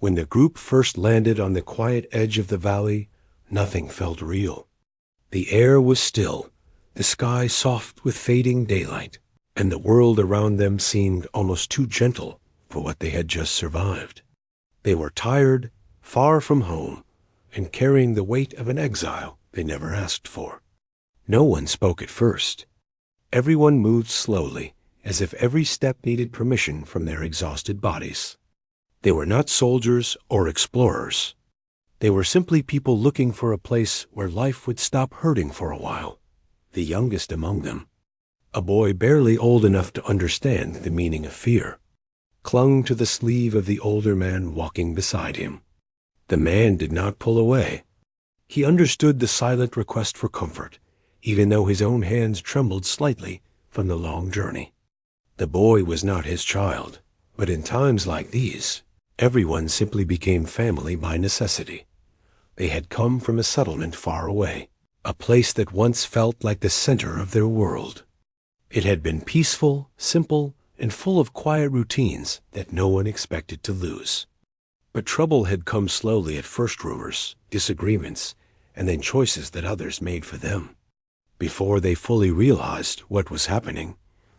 When the group first landed on the quiet edge of the valley, nothing felt real. The air was still, the sky soft with fading daylight, and the world around them seemed almost too gentle for what they had just survived. They were tired, far from home, and carrying the weight of an exile they never asked for. No one spoke at first. Everyone moved slowly, as if every step needed permission from their exhausted bodies. They were not soldiers or explorers. They were simply people looking for a place where life would stop hurting for a while. The youngest among them, a boy barely old enough to understand the meaning of fear, clung to the sleeve of the older man walking beside him. The man did not pull away. He understood the silent request for comfort, even though his own hands trembled slightly from the long journey. The boy was not his child, but in times like these, everyone simply became family by necessity. They had come from a settlement far away, a place that once felt like the center of their world. It had been peaceful, simple, and full of quiet routines that no one expected to lose. But trouble had come slowly at first, rumors, disagreements, and then choices that others made for them. Before they fully realized what was happening,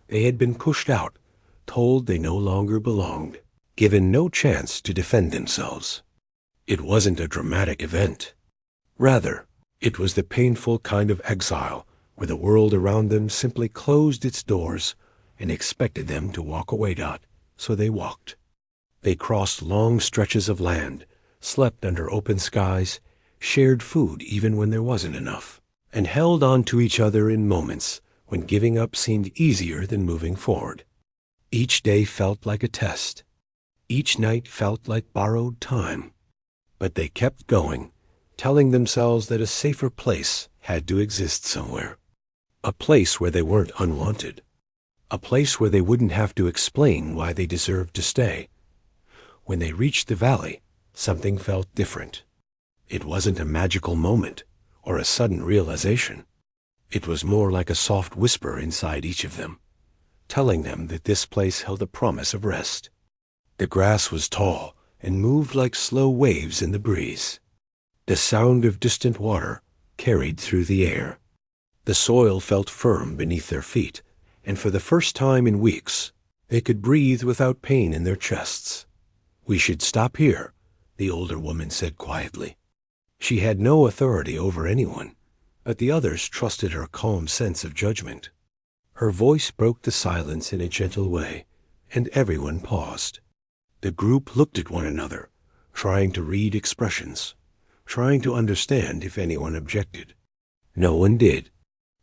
they had been pushed out, told they no longer belonged, given no chance to defend themselves. It wasn't a dramatic event. Rather, it was the painful kind of exile where the world around them simply closed its doors and expected them to walk away. So they walked. They crossed long stretches of land, slept under open skies, shared food even when there wasn't enough, and held on to each other in moments when giving up seemed easier than moving forward. Each day felt like a test. Each night felt like borrowed time. But they kept going, telling themselves that a safer place had to exist somewhere. A place where they weren't unwanted. A place where they wouldn't have to explain why they deserved to stay. When they reached the valley, something felt different. It wasn't a magical moment or a sudden realization. It was more like a soft whisper inside each of them, telling them that this place held a promise of rest. The grass was tall and moved like slow waves in the breeze. The sound of distant water carried through the air. The soil felt firm beneath their feet, and for the first time in weeks, they could breathe without pain in their chests. "We should stop here," the older woman said quietly. She had no authority over anyone, but the others trusted her calm sense of judgment. Her voice broke the silence in a gentle way, and everyone paused. The group looked at one another, trying to read expressions, trying to understand if anyone objected. No one did,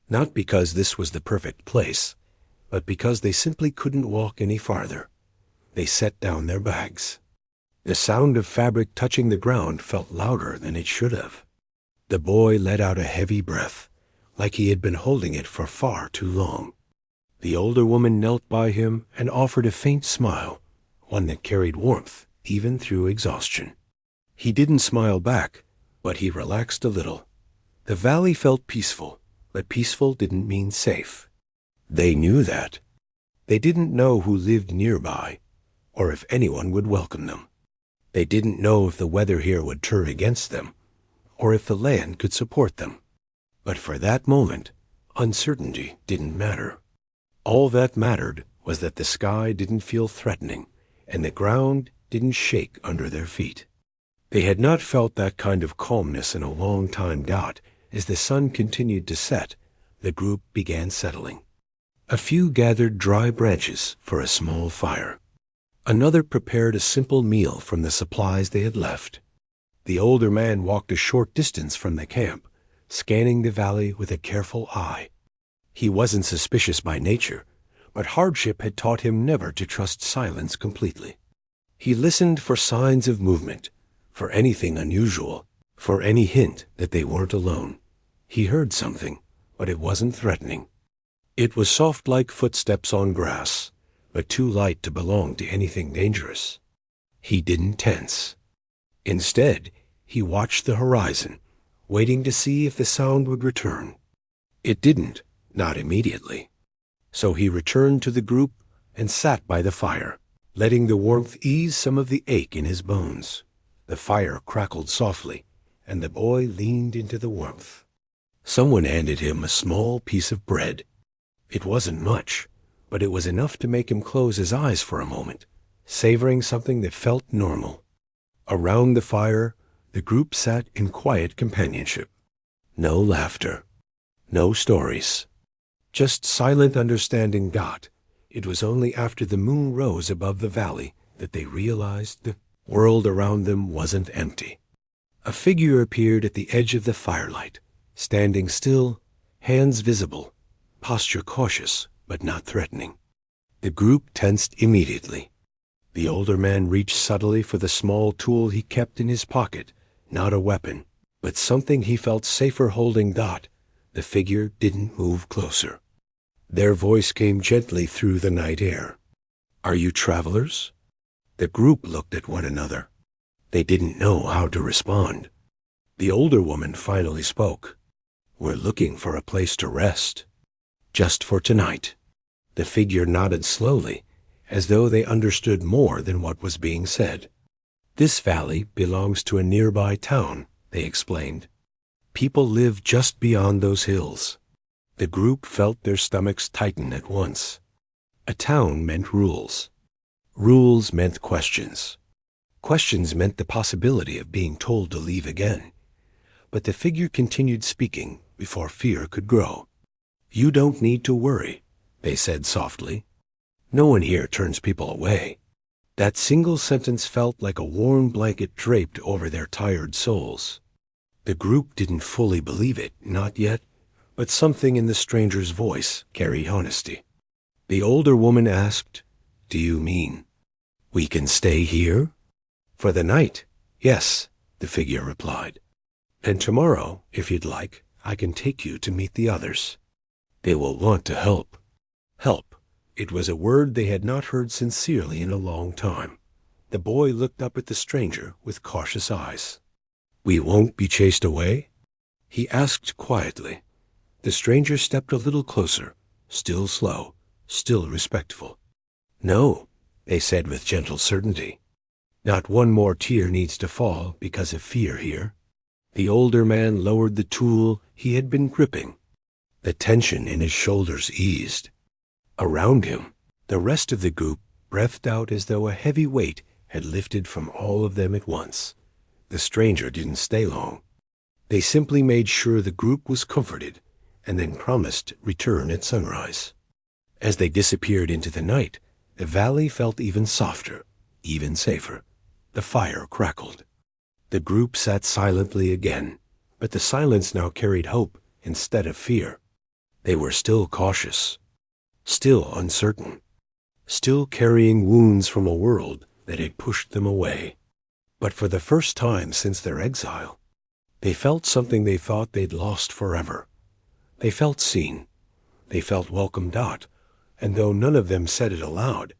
not because this was the perfect place, but because they simply couldn't walk any farther. They set down their bags. The sound of fabric touching the ground felt louder than it should have. The boy let out a heavy breath, like he had been holding it for far too long. The older woman knelt by him and offered a faint smile, one that carried warmth even through exhaustion. He didn't smile back, but he relaxed a little. The valley felt peaceful, but peaceful didn't mean safe. They knew that. They didn't know who lived nearby, or if anyone would welcome them. They didn't know if the weather here would turn against them, or if the land could support them. But for that moment, uncertainty didn't matter. All that mattered was that the sky didn't feel threatening, and the ground didn't shake under their feet. They had not felt that kind of calmness in a long time. As the sun continued to set, the group began settling. A few gathered dry branches for a small fire. Another prepared a simple meal from the supplies they had left. The older man walked a short distance from the camp, scanning the valley with a careful eye. He wasn't suspicious by nature, but hardship had taught him never to trust silence completely. He listened for signs of movement, for anything unusual, for any hint that they weren't alone. He heard something, but it wasn't threatening. It was soft like footsteps on grass, but too light to belong to anything dangerous. He didn't tense. Instead, he watched the horizon, waiting to see if the sound would return. It didn't, not immediately. So he returned to the group and sat by the fire, letting the warmth ease some of the ache in his bones. The fire crackled softly, and the boy leaned into the warmth. Someone handed him a small piece of bread. It wasn't much, but it was enough to make him close his eyes for a moment, savoring something that felt normal. Around the fire, the group sat in quiet companionship. No laughter, no stories, just silent understanding. It was only after the moon rose above the valley that they realized the world around them wasn't empty. A figure appeared at the edge of the firelight, standing still, hands visible, posture cautious but not threatening. The group tensed immediately. The older man reached subtly for the small tool he kept in his pocket, not a weapon, but something he felt safer holding. The figure didn't move closer. Their voice came gently through the night air. "Are you travelers?" The group looked at one another. They didn't know how to respond. The older woman finally spoke. "We're looking for a place to rest. Just for tonight." The figure nodded slowly, as though they understood more than what was being said. "This valley belongs to a nearby town," they explained. "People live just beyond those hills." The group felt their stomachs tighten at once. A town meant rules. Rules meant questions. Questions meant the possibility of being told to leave again. But the figure continued speaking before fear could grow. "You don't need to worry," they said softly. "No one here turns people away." That single sentence felt like a warm blanket draped over their tired souls. The group didn't fully believe it, not yet, but something in the stranger's voice carried honesty. The older woman asked, "Do you mean we can stay here?" "For the night, yes," the figure replied. "And tomorrow, if you'd like, I can take you to meet the others. They will want to help." Help. It was a word they had not heard sincerely in a long time. The boy looked up at the stranger with cautious eyes. "We won't be chased away?" he asked quietly. The stranger stepped a little closer, still slow, still respectful. "No," they said with gentle certainty. "Not one more tear needs to fall because of fear here." The older man lowered the tool he had been gripping. The tension in his shoulders eased. Around him, the rest of the group breathed out as though a heavy weight had lifted from all of them at once. The stranger didn't stay long. They simply made sure the group was comforted, and then promised return at sunrise. As they disappeared into the night, the valley felt even softer, even safer. The fire crackled. The group sat silently again, but the silence now carried hope instead of fear. They were still cautious, still uncertain, still carrying wounds from a world that had pushed them away. But for the first time since their exile, they felt something they thought they'd lost forever. They felt seen. They felt welcomed out, and though none of them said it aloud,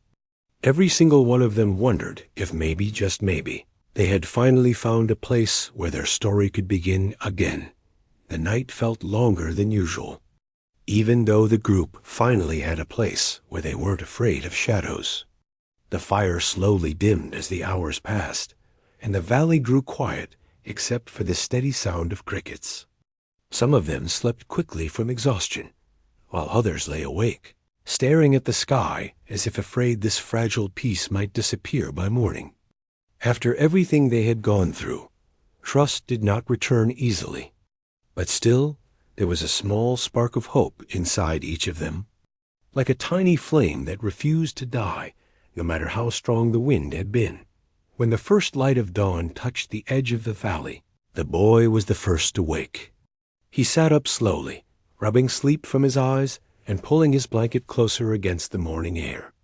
every single one of them wondered if maybe, just maybe, they had finally found a place where their story could begin again. The night felt longer than usual, even though the group finally had a place where they weren't afraid of shadows. The fire slowly dimmed as the hours passed, and the valley grew quiet except for the steady sound of crickets. Some of them slept quickly from exhaustion, while others lay awake, staring at the sky as if afraid this fragile peace might disappear by morning. After everything they had gone through, trust did not return easily. But still, there was a small spark of hope inside each of them, like a tiny flame that refused to die, no matter how strong the wind had been. When the first light of dawn touched the edge of the valley, the boy was the first to wake. He sat up slowly, rubbing sleep from his eyes and pulling his blanket closer against the morning air.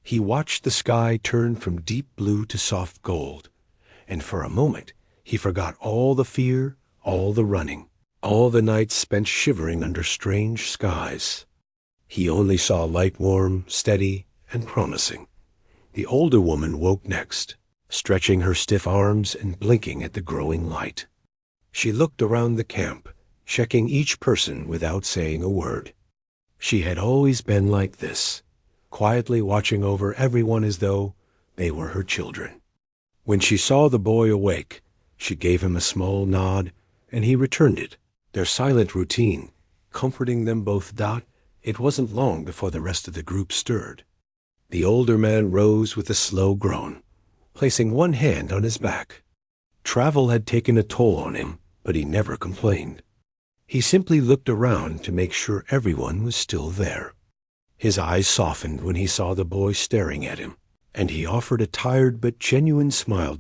He watched the sky turn from deep blue to soft gold, and for a moment he forgot all the fear, all the running, all the nights spent shivering under strange skies. He only saw light warm, steady, and promising. The older woman woke next, stretching her stiff arms and blinking at the growing light. She looked around the camp, checking each person without saying a word. She had always been like this, quietly watching over everyone as though they were her children. When she saw the boy awake, she gave him a small nod, and he returned it. Their silent routine, comforting them both. It wasn't long before the rest of the group stirred. The older man rose with a slow groan, placing one hand on his back. Travel had taken a toll on him, but he never complained. He simply looked around to make sure everyone was still there. His eyes softened when he saw the boy staring at him, and he offered a tired but genuine smile.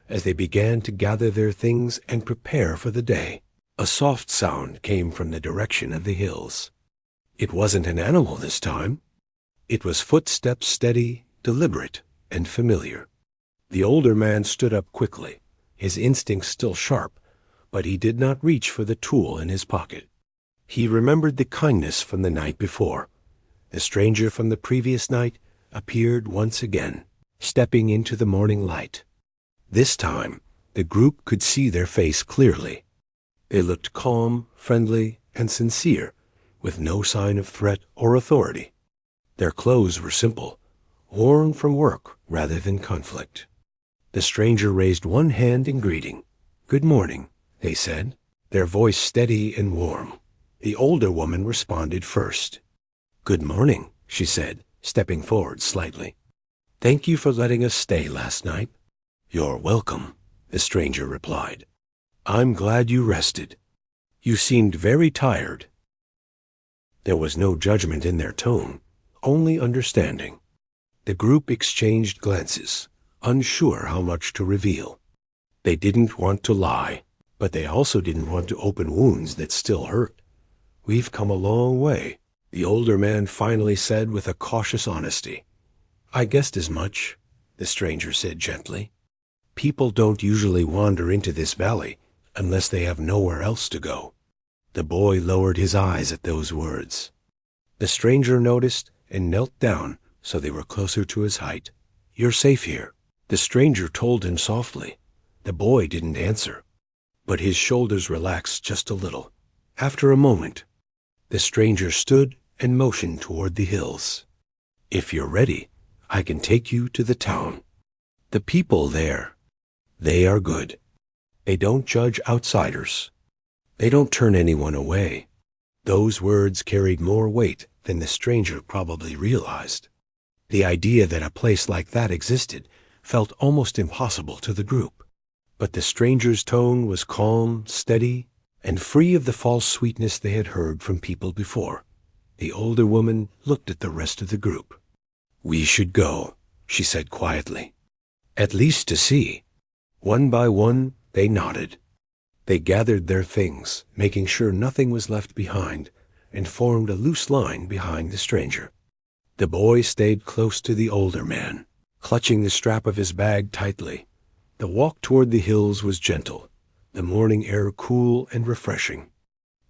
As they began to gather their things and prepare for the day, a soft sound came from the direction of the hills. It wasn't an animal this time. It was footsteps, steady, deliberate, and familiar. The older man stood up quickly, his instincts still sharp, but he did not reach for the tool in his pocket. He remembered the kindness from the night before. The stranger from the previous night appeared once again, stepping into the morning light. This time, the group could see their face clearly. They looked calm, friendly, and sincere, with no sign of threat or authority. Their clothes were simple, worn from work rather than conflict. The stranger raised one hand in greeting. "Good morning," they said, their voice steady and warm. The older woman responded first. "Good morning," she said, stepping forward slightly. "Thank you for letting us stay last night." "You're welcome," the stranger replied. "I'm glad you rested. You seemed very tired." There was no judgment in their tone, only understanding. The group exchanged glances, unsure how much to reveal. They didn't want to lie, but they also didn't want to open wounds that still hurt. "We've come a long way," the older man finally said with a cautious honesty. "I guessed as much," the stranger said gently. "People don't usually wander into this valley unless they have nowhere else to go." The boy lowered his eyes at those words. The stranger noticed and knelt down so they were closer to his height. "You're safe here," the stranger told him softly. The boy didn't answer, but his shoulders relaxed just a little. After a moment, the stranger stood and motioned toward the hills. "If you're ready, I can take you to the town. The people there, they are good. They don't judge outsiders. They don't turn anyone away." Those words carried more weight than the stranger probably realized. The idea that a place like that existed felt almost impossible to the group. But the stranger's tone was calm, steady, and free of the false sweetness they had heard from people before. The older woman looked at the rest of the group. "We should go," she said quietly. "At least to see." One by one, they nodded. They gathered their things, making sure nothing was left behind, and formed a loose line behind the stranger. The boy stayed close to the older man, clutching the strap of his bag tightly. The walk toward the hills was gentle, the morning air cool and refreshing.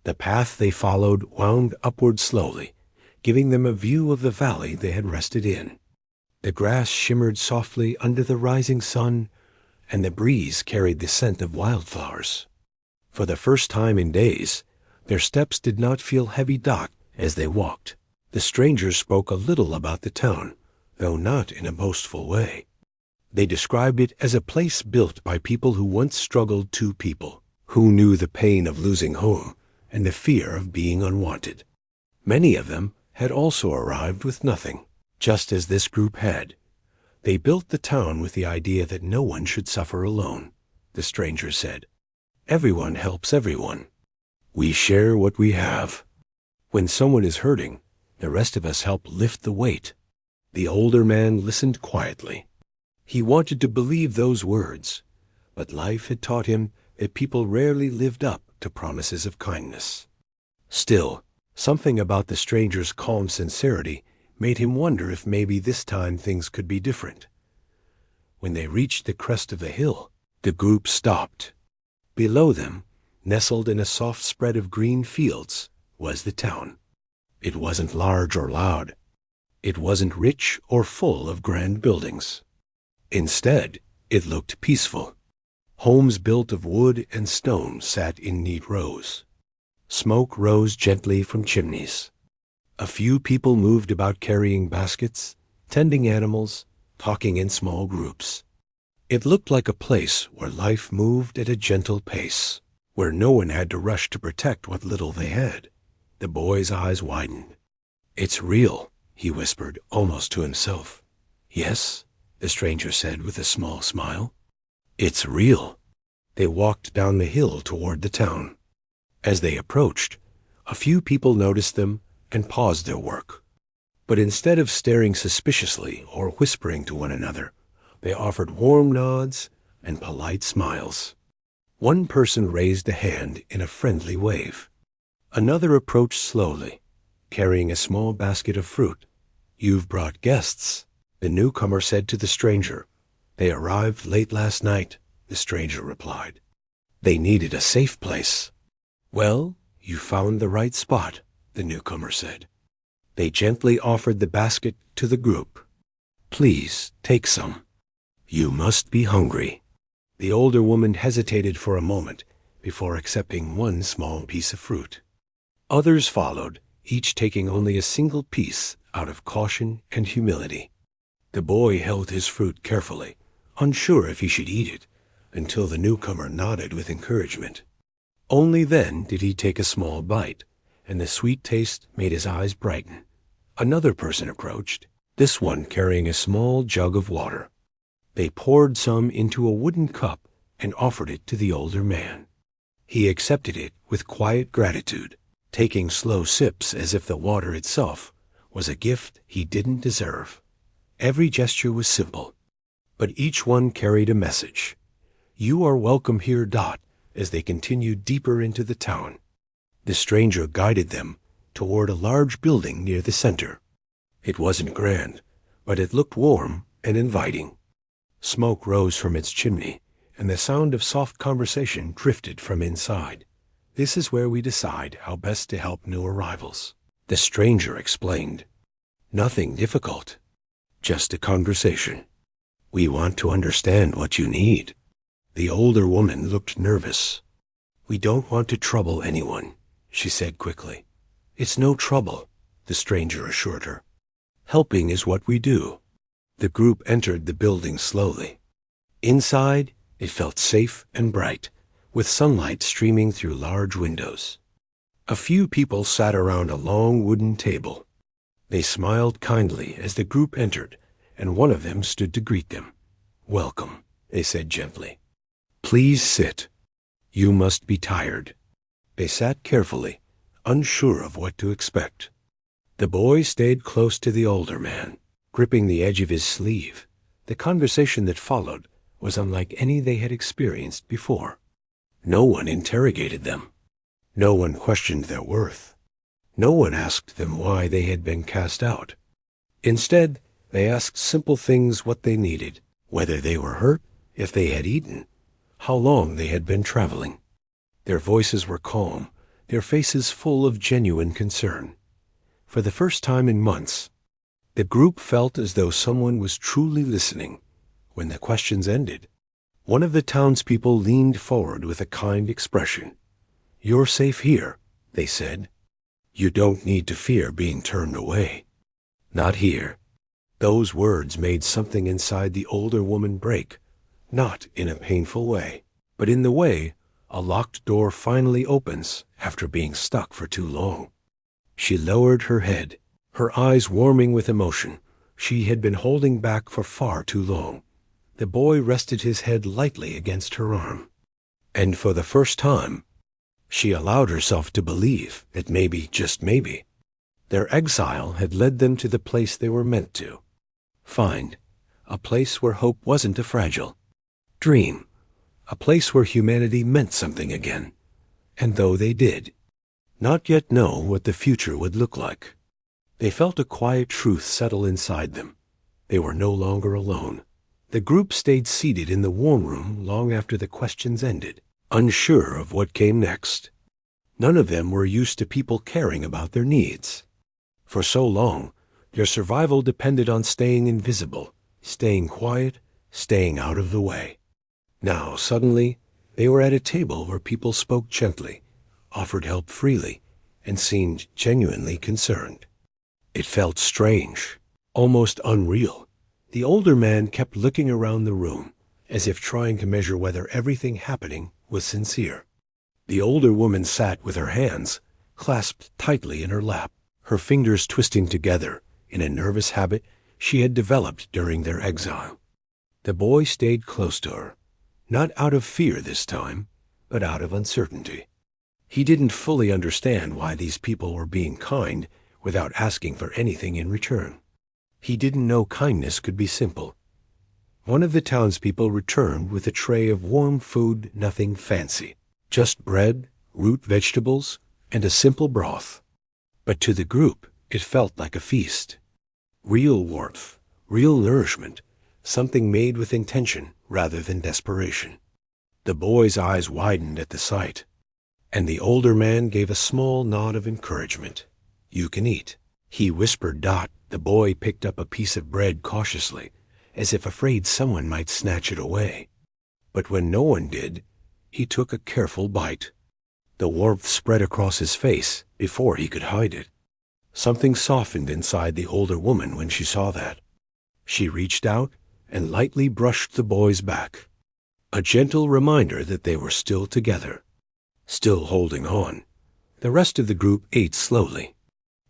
The path they followed wound upward slowly, giving them a view of the valley they had rested in. The grass shimmered softly under the rising sun, and the breeze carried the scent of wildflowers. For the first time in days, their steps did not feel heavy. As they walked, the stranger spoke a little about the town, though not in a boastful way. They described it as a place built by people who once struggled to people, who knew the pain of losing home and the fear of being unwanted. Many of them had also arrived with nothing, just as this group had. They built the town with the idea that no one should suffer alone, the stranger said. Everyone helps everyone. We share what we have. When someone is hurting, the rest of us help lift the weight. The older man listened quietly. He wanted to believe those words, but life had taught him that people rarely lived up to promises of kindness. Still, something about the stranger's calm sincerity made him wonder if maybe this time things could be different. When they reached the crest of the hill, the group stopped. Below them, nestled in a soft spread of green fields, was the town. It wasn't large or loud. It wasn't rich or full of grand buildings. Instead, it looked peaceful. Homes built of wood and stone sat in neat rows. Smoke rose gently from chimneys. A few people moved about carrying baskets, tending animals, talking in small groups. It looked like a place where life moved at a gentle pace, where no one had to rush to protect what little they had. The boy's eyes widened. "It's real," he whispered, almost to himself. "Yes," the stranger said with a small smile. "It's real." They walked down the hill toward the town. As they approached, a few people noticed them and paused their work. But instead of staring suspiciously or whispering to one another, they offered warm nods and polite smiles. One person raised a hand in a friendly wave. Another approached slowly, carrying a small basket of fruit. "You've brought guests," the newcomer said to the stranger. "They arrived late last night," the stranger replied. "They needed a safe place." "Well, you found the right spot," the newcomer said. They gently offered the basket to the group. "Please, take some. You must be hungry." The older woman hesitated for a moment before accepting one small piece of fruit. Others followed, each taking only a single piece out of caution and humility. The boy held his fruit carefully, unsure if he should eat it, until the newcomer nodded with encouragement. Only then did he take a small bite, and the sweet taste made his eyes brighten. Another person approached, this one carrying a small jug of water. They poured some into a wooden cup and offered it to the older man. He accepted it with quiet gratitude, taking slow sips as if the water itself was a gift he didn't deserve. Every gesture was simple, but each one carried a message. "You are welcome here." As they continued deeper into the town, the stranger guided them toward a large building near the center. It wasn't grand, but it looked warm and inviting. Smoke rose from its chimney, and the sound of soft conversation drifted from inside. "This is where we decide how best to help new arrivals," the stranger explained. "Nothing difficult, just a conversation. We want to understand what you need." The older woman looked nervous. "We don't want to trouble anyone," she said quickly. "It's no trouble," the stranger assured her. "Helping is what we do." The group entered the building slowly. Inside, it felt safe and bright, with sunlight streaming through large windows. A few people sat around a long wooden table. They smiled kindly as the group entered, and one of them stood to greet them. "Welcome," they said gently. "Please sit. You must be tired." They sat carefully, unsure of what to expect. The boy stayed close to the older man, gripping the edge of his sleeve. The conversation that followed was unlike any they had experienced before. No one interrogated them. No one questioned their worth. No one asked them why they had been cast out. Instead, they asked simple things: what they needed, whether they were hurt, if they had eaten, how long they had been traveling. Their voices were calm, their faces full of genuine concern. For the first time in months, the group felt as though someone was truly listening. When the questions ended, one of the townspeople leaned forward with a kind expression. "You're safe here," they said. "You don't need to fear being turned away." "Not here." Those words made something inside the older woman break, not in a painful way, but in the way a locked door finally opens after being stuck for too long. She lowered her head, her eyes warming with emotion. She had been holding back for far too long. The boy rested his head lightly against her arm. And for the first time, she allowed herself to believe that maybe, just maybe, their exile had led them to the place they were meant to find, a place where hope wasn't a fragile dream, a place where humanity meant something again. And though they did not yet know what the future would look like, they felt a quiet truth settle inside them. They were no longer alone. The group stayed seated in the warm room long after the questions ended, unsure of what came next. None of them were used to people caring about their needs. For so long, their survival depended on staying invisible, staying quiet, staying out of the way. Now, suddenly, they were at a table where people spoke gently, offered help freely, and seemed genuinely concerned. It felt strange, almost unreal. The older man kept looking around the room, as if trying to measure whether everything happening was sincere. The older woman sat with her hands clasped tightly in her lap, her fingers twisting together in a nervous habit she had developed during their exile. The boy stayed close to her, not out of fear this time, but out of uncertainty. He didn't fully understand why these people were being kind without asking for anything in return. He didn't know kindness could be simple. One of the townspeople returned with a tray of warm food, nothing fancy, just bread, root vegetables, and a simple broth. But to the group, it felt like a feast. Real warmth, real nourishment, something made with intention rather than desperation. The boy's eyes widened at the sight, and the older man gave a small nod of encouragement. "You can eat," he whispered. The boy picked up a piece of bread cautiously, as if afraid someone might snatch it away. But when no one did, he took a careful bite. The warmth spread across his face before he could hide it. Something softened inside the older woman when she saw that. She reached out and lightly brushed the boy's back, a gentle reminder that they were still together, still holding on. The rest of the group ate slowly,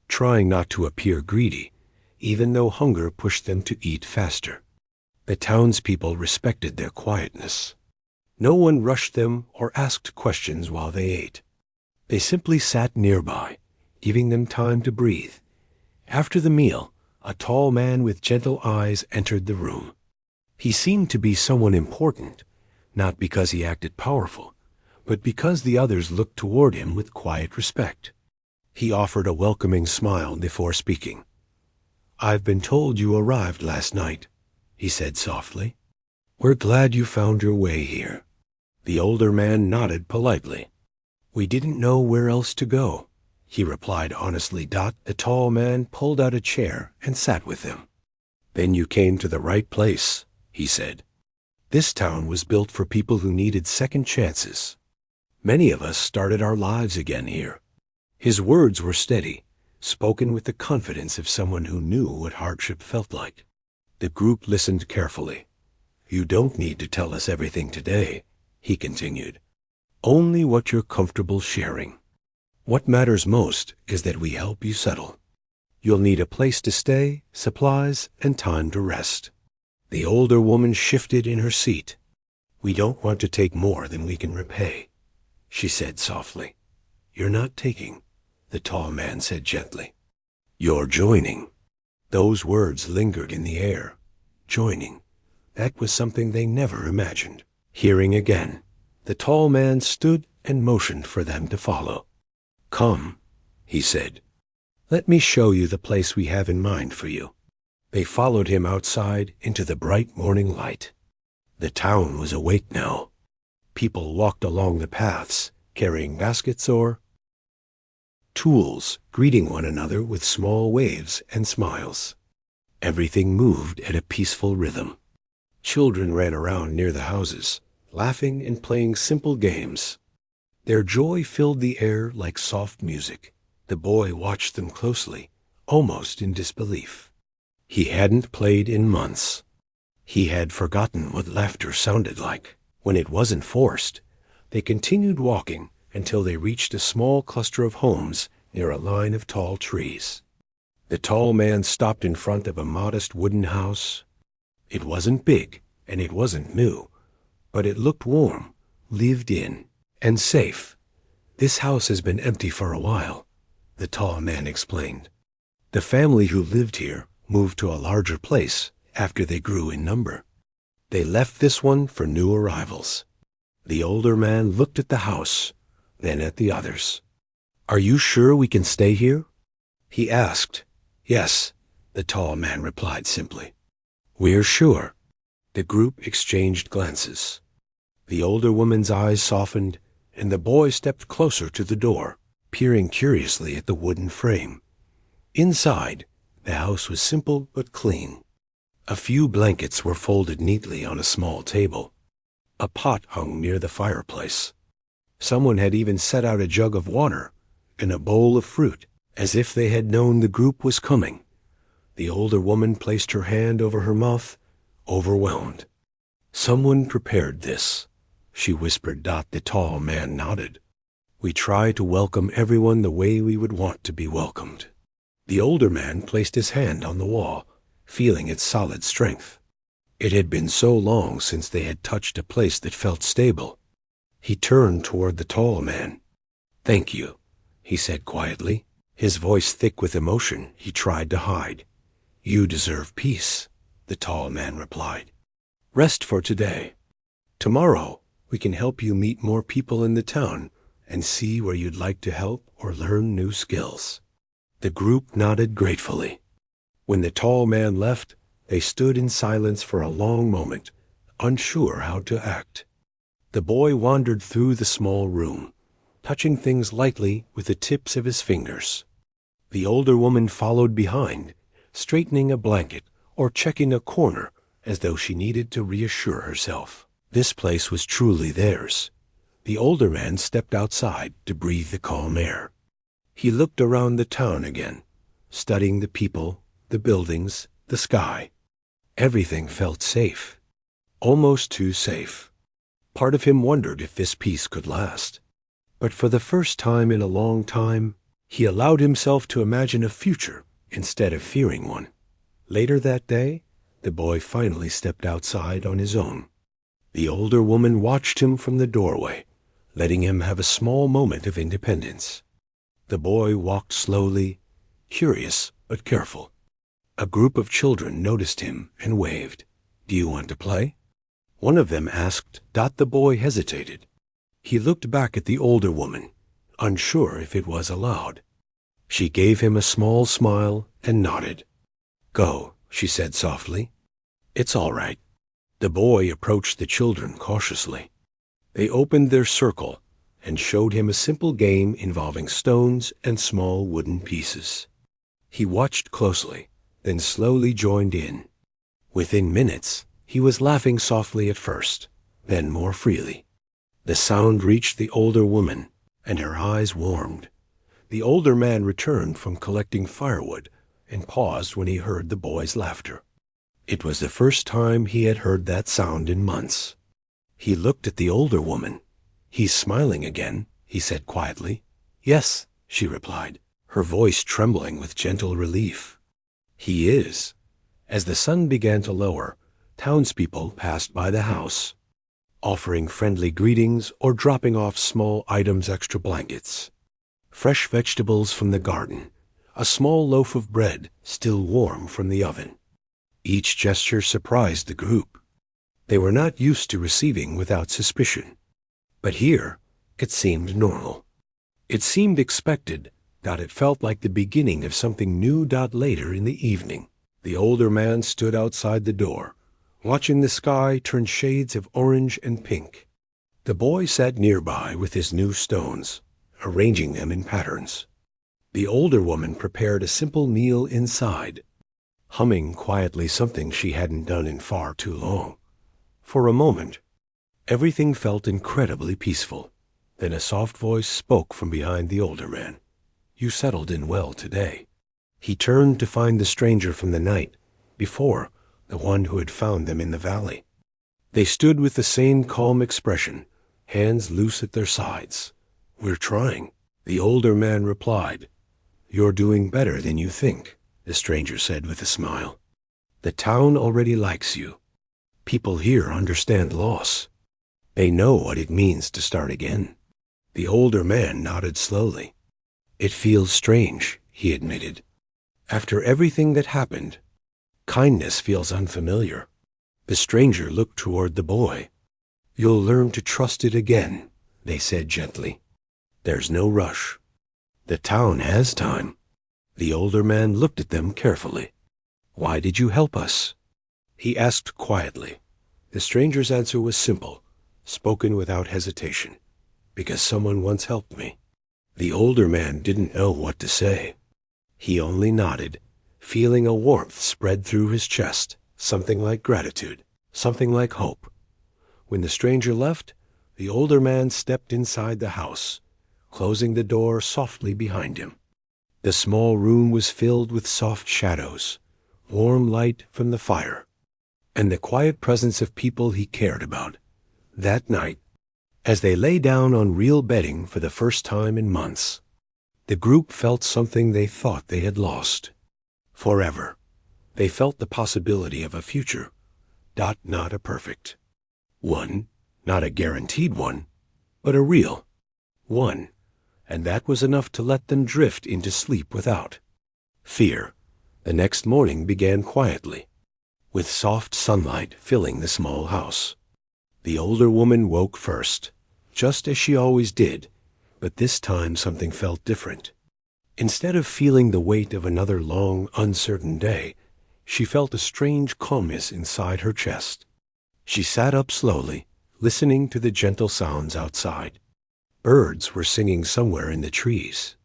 trying not to appear greedy, even though hunger pushed them to eat faster. The townspeople respected their quietness. No one rushed them or asked questions while they ate. They simply sat nearby, giving them time to breathe. After the meal, a tall man with gentle eyes entered the room. He seemed to be someone important, not because he acted powerful, but because the others looked toward him with quiet respect. He offered a welcoming smile before speaking. "I've been told you arrived last night," he said softly. "We're glad you found your way here." The older man nodded politely. "We didn't know where else to go," he replied honestly. The tall man pulled out a chair and sat with them. "Then you came to the right place," he said. "This town was built for people who needed second chances. Many of us started our lives again here." His words were steady, spoken with the confidence of someone who knew what hardship felt like. The group listened carefully. "You don't need to tell us everything today," he continued. "Only what you're comfortable sharing. What matters most is that we help you settle. You'll need a place to stay, supplies, and time to rest." The older woman shifted in her seat. "We don't want to take more than we can repay," she said softly. "You're not taking," the tall man said gently. "You're joining." Those words lingered in the air. Joining. That was something they never imagined. Hearing again, the tall man stood and motioned for them to follow. "Come," he said. "Let me show you the place we have in mind for you." They followed him outside into the bright morning light. The town was awake now. People walked along the paths, carrying baskets or tools, greeting one another with small waves and smiles. Everything moved at a peaceful rhythm. Children ran around near the houses, laughing and playing simple games. Their joy filled the air like soft music. The boy watched them closely, almost in disbelief. He hadn't played in months. He had forgotten what laughter sounded like. When it wasn't forced, they continued walking until they reached a small cluster of homes near a line of tall trees. The tall man stopped in front of a modest wooden house. It wasn't big, and it wasn't new, but it looked warm, lived in, and safe. "This house has been empty for a while," the tall man explained. "The family who lived here moved to a larger place after they grew in number. They left this one for new arrivals." The older man looked at the house, then at the others. "Are you sure we can stay here?" he asked. "Yes," the tall man replied simply. "We're sure." The group exchanged glances. The older woman's eyes softened, and the boy stepped closer to the door, peering curiously at the wooden frame. Inside, the house was simple but clean. A few blankets were folded neatly on a small table. A pot hung near the fireplace. Someone had even set out a jug of water and a bowl of fruit, as if they had known the group was coming. The older woman placed her hand over her mouth, overwhelmed. Someone prepared this, she whispered. The tall man nodded. We try to welcome everyone the way we would want to be welcomed. The older man placed his hand on the wall, feeling its solid strength. It had been so long since they had touched a place that felt stable. He turned toward the tall man. Thank you, he said quietly, his voice thick with emotion he tried to hide. You deserve peace, the tall man replied. Rest for today. Tomorrow, we can help you meet more people in the town and see where you'd like to help or learn new skills. The group nodded gratefully. When the tall man left, they stood in silence for a long moment, unsure how to act. The boy wandered through the small room, touching things lightly with the tips of his fingers. The older woman followed behind, straightening a blanket or checking a corner as though she needed to reassure herself. This place was truly theirs. The older man stepped outside to breathe the calm air. He looked around the town again, studying the people, the buildings, the sky. Everything felt safe. Almost too safe. Part of him wondered if this peace could last. But for the first time in a long time, he allowed himself to imagine a future instead of fearing one. Later that day, the boy finally stepped outside on his own. The older woman watched him from the doorway, letting him have a small moment of independence. The boy walked slowly, curious but careful. A group of children noticed him and waved. Do you want to play? One of them asked. The boy hesitated. He looked back at the older woman, unsure if it was allowed. She gave him a small smile and nodded. Go, she said softly. It's all right. The boy approached the children cautiously. They opened their circle and showed him a simple game involving stones and small wooden pieces. He watched closely, then slowly joined in. Within minutes, he was laughing softly at first, then more freely. The sound reached the older woman, and her eyes warmed. The older man returned from collecting firewood and paused when he heard the boy's laughter. It was the first time he had heard that sound in months. He looked at the older woman. He's smiling again, he said quietly. Yes, she replied, her voice trembling with gentle relief. He is. As the sun began to lower, townspeople passed by the house, offering friendly greetings or dropping off small items, extra blankets, fresh vegetables from the garden, a small loaf of bread still warm from the oven. Each gesture surprised the group. They were not used to receiving without suspicion. But here, it seemed normal. It seemed expected. It felt like the beginning of something new. Later in the evening, the older man stood outside the door, watching the sky turn shades of orange and pink. The boy sat nearby with his new stones, arranging them in patterns. The older woman prepared a simple meal inside, humming quietly something she hadn't done in far too long. For a moment, everything felt incredibly peaceful. Then a soft voice spoke from behind the older man. You settled in well today. He turned to find the stranger from the night before, the one who had found them in the valley. They stood with the same calm expression, hands loose at their sides. We're trying, the older man replied. You're doing better than you think, the stranger said with a smile. The town already likes you. People here understand loss. They know what it means to start again. The older man nodded slowly. It feels strange, he admitted. After everything that happened, kindness feels unfamiliar. The stranger looked toward the boy. You'll learn to trust it again, they said gently. There's no rush. The town has time. The older man looked at them carefully. Why did you help us? He asked quietly. The stranger's answer was simple, spoken without hesitation. Because someone once helped me. The older man didn't know what to say. He only nodded, feeling a warmth spread through his chest, something like gratitude, something like hope. When the stranger left, the older man stepped inside the house, closing the door softly behind him. The small room was filled with soft shadows, warm light from the fire, and the quiet presence of people he cared about. That night, as they lay down on real bedding for the first time in months, the group felt something they thought they had lost. Forever. They felt the possibility of a future. Not a perfect one, not a guaranteed one, but a real one. And that was enough to let them drift into sleep without fear. The next morning began quietly, with soft sunlight filling the small house. The older woman woke first, just as she always did, but this time something felt different. Instead of feeling the weight of another long, uncertain day, she felt a strange calmness inside her chest. She sat up slowly, listening to the gentle sounds outside. Birds were singing somewhere in the trees.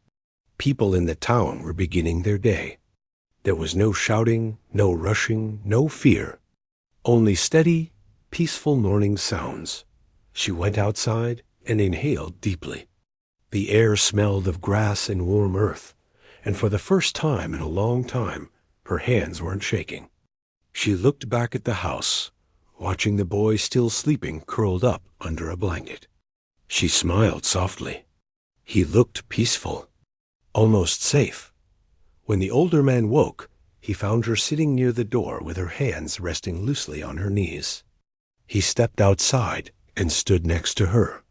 People in the town were beginning their day. There was no shouting, no rushing, no fear. Only steady, peaceful morning sounds. She went outside and inhaled deeply. The air smelled of grass and warm earth, and for the first time in a long time, her hands weren't shaking. She looked back at the house, watching the boy still sleeping curled up under a blanket. She smiled softly. He looked peaceful, almost safe. When the older man woke, he found her sitting near the door with her hands resting loosely on her knees. He stepped outside and stood next to her.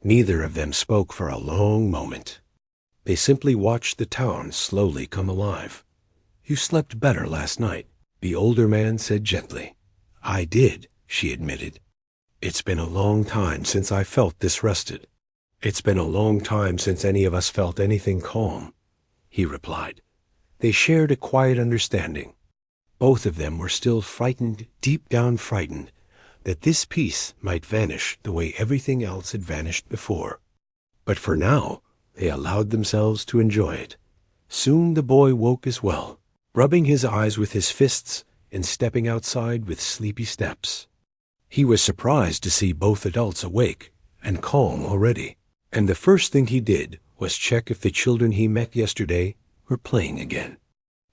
Neither of them spoke for a long moment. They simply watched the town slowly come alive. "You slept better last night," the older man said gently. "I did," she admitted. "It's been a long time since I felt this rested." "It's been a long time since any of us felt anything calm," he replied. They shared a quiet understanding. Both of them were still frightened, deep down frightened, that this peace might vanish the way everything else had vanished before. But for now, they allowed themselves to enjoy it. Soon the boy woke as well, rubbing his eyes with his fists and stepping outside with sleepy steps. He was surprised to see both adults awake and calm already, and the first thing he did was check if the children he met yesterday were playing again.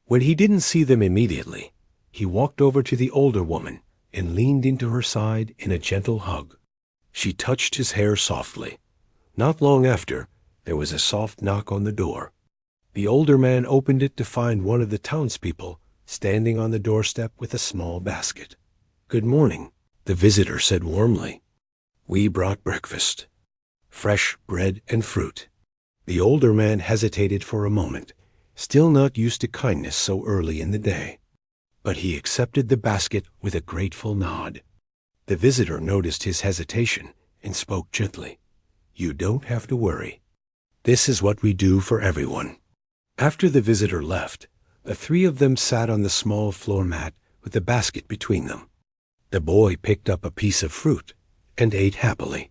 When he didn't see them immediately, he walked over to the older woman and leaned into her side in a gentle hug. She touched his hair softly. Not long after, there was a soft knock on the door. The older man opened it to find one of the townspeople standing on the doorstep with a small basket. "Good morning," the visitor said warmly. "We brought breakfast. Fresh bread and fruit." The older man hesitated for a moment, still not used to kindness so early in the day. But he accepted the basket with a grateful nod. The visitor noticed his hesitation and spoke gently. "You don't have to worry. This is what we do for everyone." After the visitor left, the three of them sat on the small floor mat with the basket between them. The boy picked up a piece of fruit and ate happily.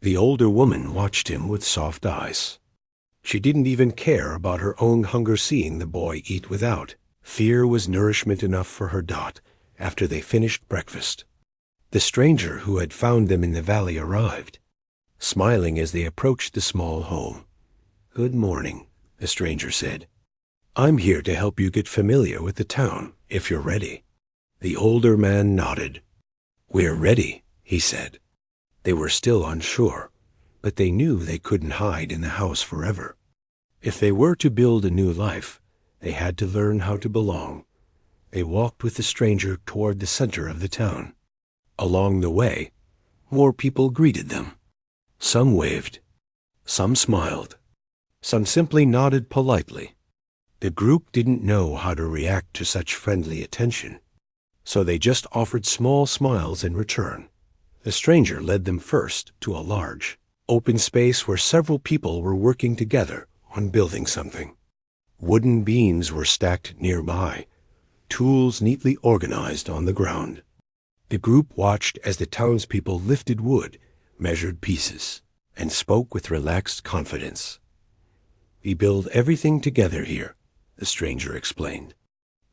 The older woman watched him with soft eyes. She didn't even care about her own hunger seeing the boy eat without. Fear was nourishment enough for her Dot after they finished breakfast. The stranger who had found them in the valley arrived, smiling as they approached the small home. "Good morning," the stranger said. "I'm here to help you get familiar with the town, if you're ready." The older man nodded. "We're ready," he said. They were still unsure, but they knew they couldn't hide in the house forever. If they were to build a new life, they had to learn how to belong. They walked with the stranger toward the center of the town. Along the way, more people greeted them. Some waved, some smiled, some simply nodded politely. The group didn't know how to react to such friendly attention, so they just offered small smiles in return. The stranger led them first to a large, open space where several people were working together on building something. Wooden beams were stacked nearby, tools neatly organized on the ground. The group watched as the townspeople lifted wood, measured pieces, and spoke with relaxed confidence. "We build everything together here," the stranger explained.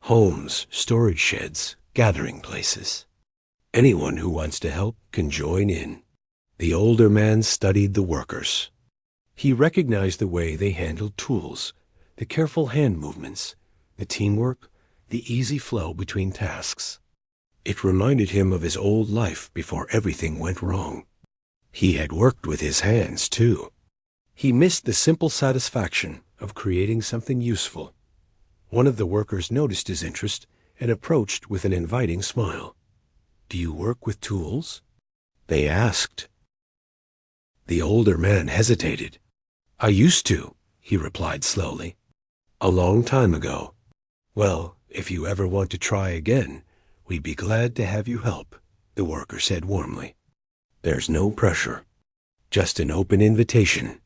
"Homes, storage sheds, gathering places. Anyone who wants to help can join in." The older man studied the workers. He recognized the way they handled tools, the careful hand movements, the teamwork, the easy flow between tasks. It reminded him of his old life before everything went wrong. He had worked with his hands, too. He missed the simple satisfaction of creating something useful. One of the workers noticed his interest and approached with an inviting smile. "Do you work with tools?" they asked. The older man hesitated. "I used to," he replied slowly. "A long time ago." "Well, if you ever want to try again, we'd be glad to have you help," the worker said warmly. "There's no pressure, just an open invitation."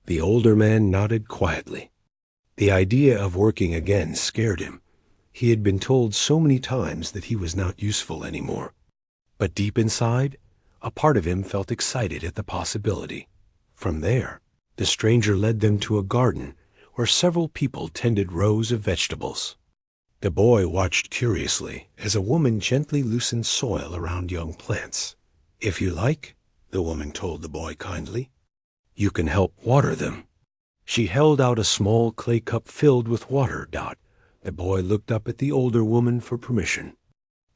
The older man nodded quietly. The idea of working again scared him. He had been told so many times that he was not useful anymore. But deep inside, a part of him felt excited at the possibility. From there, the stranger led them to a garden where several people tended rows of vegetables. The boy watched curiously as a woman gently loosened soil around young plants. "If you like," the woman told the boy kindly, "you can help water them." She held out a small clay cup filled with water. The boy looked up at the older woman for permission.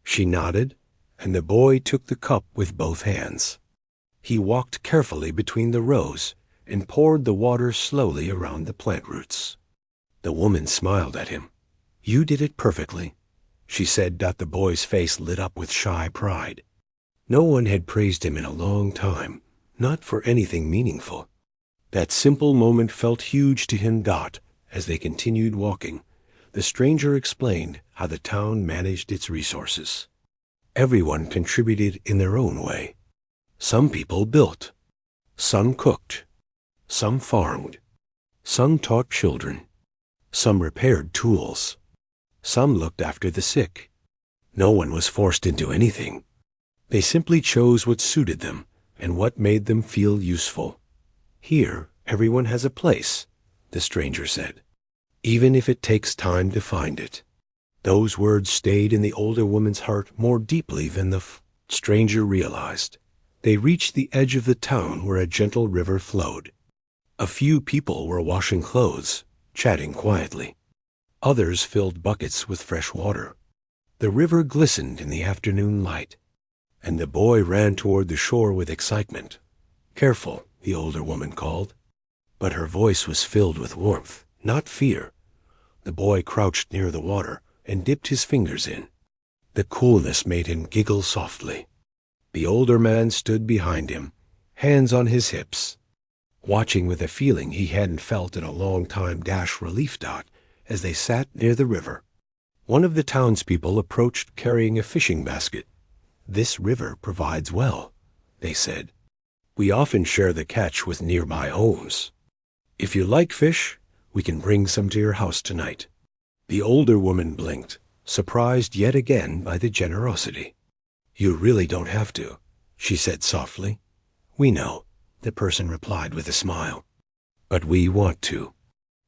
She nodded, and the boy took the cup with both hands. He walked carefully between the rows and poured the water slowly around the plant roots. The woman smiled at him. "You did it perfectly," she said. The boy's face lit up with shy pride. No one had praised him in a long time, not for anything meaningful. That simple moment felt huge to him. As they continued walking, the stranger explained how the town managed its resources. Everyone contributed in their own way. Some people built, some cooked, some farmed, some taught children, some repaired tools, some looked after the sick. No one was forced into anything. They simply chose what suited them and what made them feel useful. "Here, everyone has a place," the stranger said, "even if it takes time to find it." Those words stayed in the older woman's heart more deeply than the stranger realized. They reached the edge of the town where a gentle river flowed. A few people were washing clothes, chatting quietly. Others filled buckets with fresh water. The river glistened in the afternoon light, and the boy ran toward the shore with excitement. "Careful," the older woman called, but her voice was filled with warmth, not fear. The boy crouched near the water and dipped his fingers in. The coolness made him giggle softly. The older man stood behind him, hands on his hips, watching with a feeling he hadn't felt in a long time. Relief. As they sat near the river, one of the townspeople approached carrying a fishing basket. "This river provides well," they said. "We often share the catch with nearby homes. If you like fish, we can bring some to your house tonight." The older woman blinked, surprised yet again by the generosity. "You really don't have to," she said softly. "We know," the person replied with a smile, "but we want to."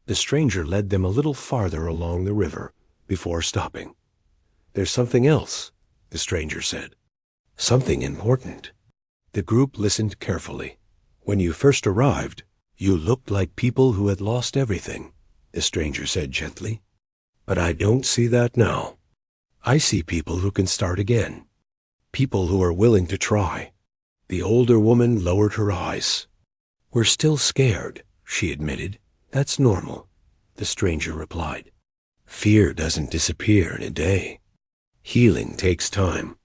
The stranger led them a little farther along the river before stopping. "There's something else," the stranger said. "Something important." The group listened carefully. "When you first arrived, you looked like people who had lost everything," the stranger said gently. "But I don't see that now. I see people who can start again, people who are willing to try." The older woman lowered her eyes. "We're still scared," she admitted. "That's normal," the stranger replied. "Fear doesn't disappear in a day. Healing takes time."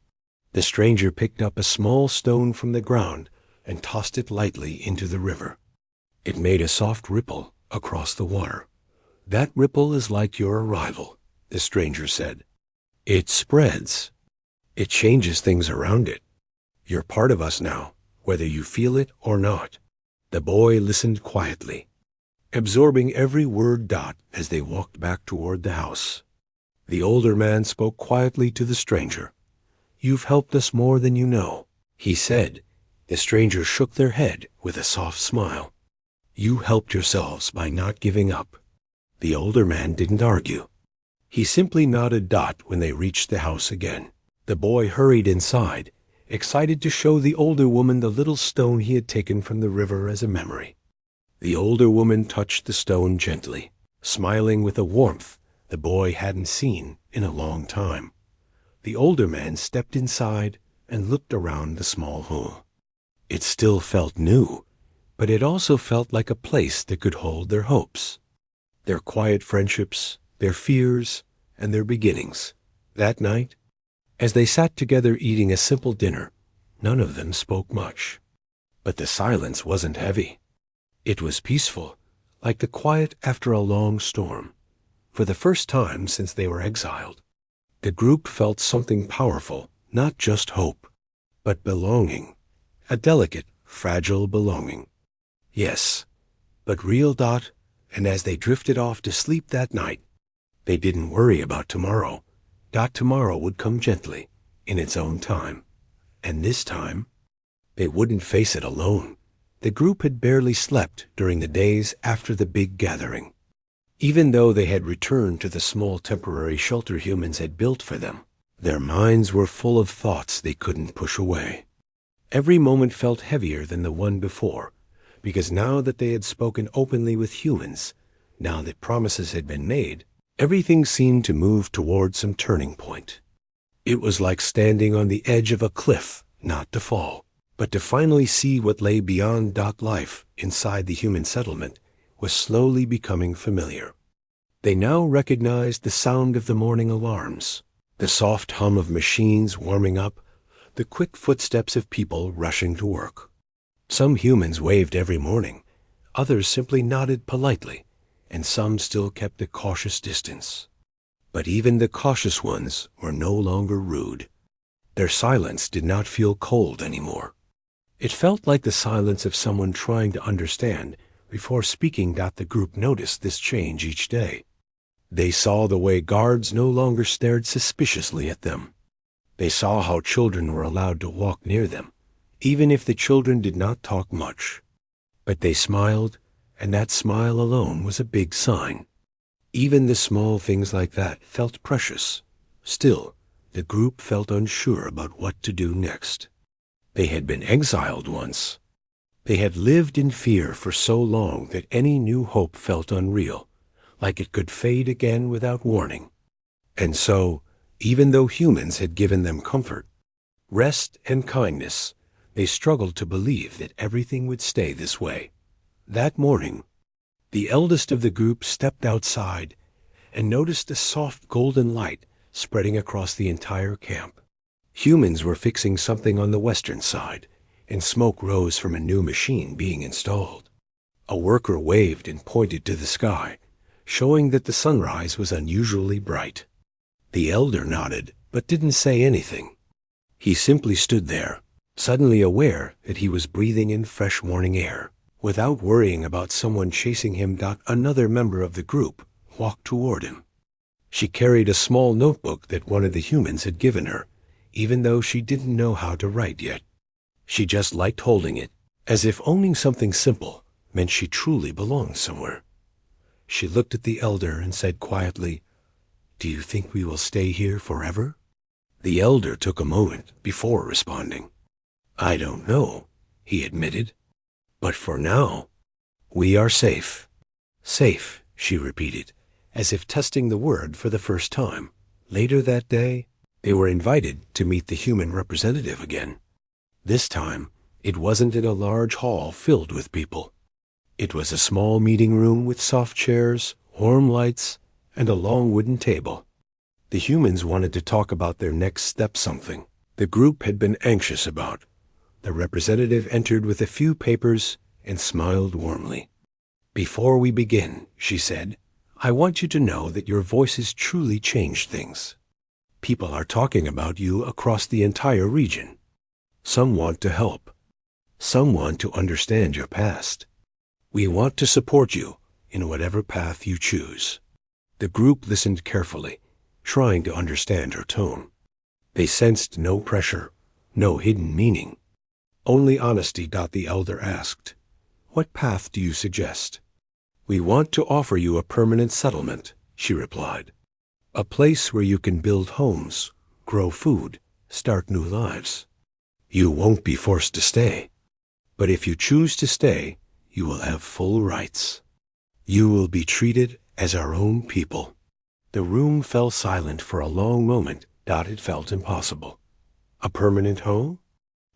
The stranger picked up a small stone from the ground and tossed it lightly into the river. It made a soft ripple across the water. "That ripple is like your arrival," the stranger said. "It spreads. It changes things around it. You're part of us now, whether you feel it or not." The boy listened quietly, absorbing every word. As they walked back toward the house, the older man spoke quietly to the stranger. "You've helped us more than you know," he said. The stranger shook their head with a soft smile. "You helped yourselves by not giving up." The older man didn't argue. He simply nodded. When they reached the house again, the boy hurried inside, excited to show the older woman the little stone he had taken from the river as a memory. The older woman touched the stone gently, smiling with a warmth the boy hadn't seen in a long time. The older man stepped inside and looked around the small home. It still felt new, but it also felt like a place that could hold their hopes, their quiet friendships, their fears, and their beginnings. That night, as they sat together eating a simple dinner, none of them spoke much. But the silence wasn't heavy. It was peaceful, like the quiet after a long storm. For the first time since they were exiled, the group felt something powerful, not just hope, but belonging. A delicate, fragile belonging. Yes, but real. And as they drifted off to sleep that night, they didn't worry about tomorrow. Tomorrow would come gently, in its own time. And this time, they wouldn't face it alone. The group had barely slept during the days after the big gathering. Even though they had returned to the small temporary shelter humans had built for them, their minds were full of thoughts they couldn't push away. Every moment felt heavier than the one before, because now that they had spoken openly with humans, now that promises had been made, everything seemed to move toward some turning point. It was like standing on the edge of a cliff, not to fall, but to finally see what lay beyond. Life inside the human settlement was slowly becoming familiar. They now recognized the sound of the morning alarms, the soft hum of machines warming up, the quick footsteps of people rushing to work. Some humans waved every morning, others simply nodded politely, and some still kept a cautious distance. But even the cautious ones were no longer rude. Their silence did not feel cold anymore. It felt like the silence of someone trying to understand before speaking. The group noticed this change each day. They saw the way guards no longer stared suspiciously at them. They saw how children were allowed to walk near them, even if the children did not talk much. But they smiled, and that smile alone was a big sign. Even the small things like that felt precious. Still, the group felt unsure about what to do next. They had been exiled once. They had lived in fear for so long that any new hope felt unreal, like it could fade again without warning. And so, even though humans had given them comfort, rest, and kindness, they struggled to believe that everything would stay this way. That morning, the eldest of the group stepped outside and noticed a soft golden light spreading across the entire camp. Humans were fixing something on the western side, and smoke rose from a new machine being installed. A worker waved and pointed to the sky, showing that the sunrise was unusually bright. The elder nodded, but didn't say anything. He simply stood there, suddenly aware that he was breathing in fresh morning air. Without worrying about someone chasing him. Another member of the group walked toward him. She carried a small notebook that one of the humans had given her, even though she didn't know how to write yet. She just liked holding it, as if owning something simple meant she truly belonged somewhere. She looked at the elder and said quietly, "Do you think we will stay here forever?" The elder took a moment before responding. "I don't know," he admitted. "But for now, we are safe." "Safe," she repeated, as if testing the word for the first time. Later that day, they were invited to meet the human representative again. This time, it wasn't in a large hall filled with people. It was a small meeting room with soft chairs, warm lights, and a long wooden table. The humans wanted to talk about their next step, something the group had been anxious about. The representative entered with a few papers and smiled warmly. "Before we begin," she said, "I want you to know that your voices truly changed things. People are talking about you across the entire region. Some want to help. Some want to understand your past. We want to support you in whatever path you choose." The group listened carefully, trying to understand her tone. They sensed no pressure, no hidden meaning. Only honesty. The elder asked, "What path do you suggest?" "We want to offer you a permanent settlement," she replied. "A place where you can build homes, grow food, start new lives. You won't be forced to stay. But if you choose to stay, you will have full rights. You will be treated as our own people." The room fell silent for a long moment It felt impossible. A permanent home?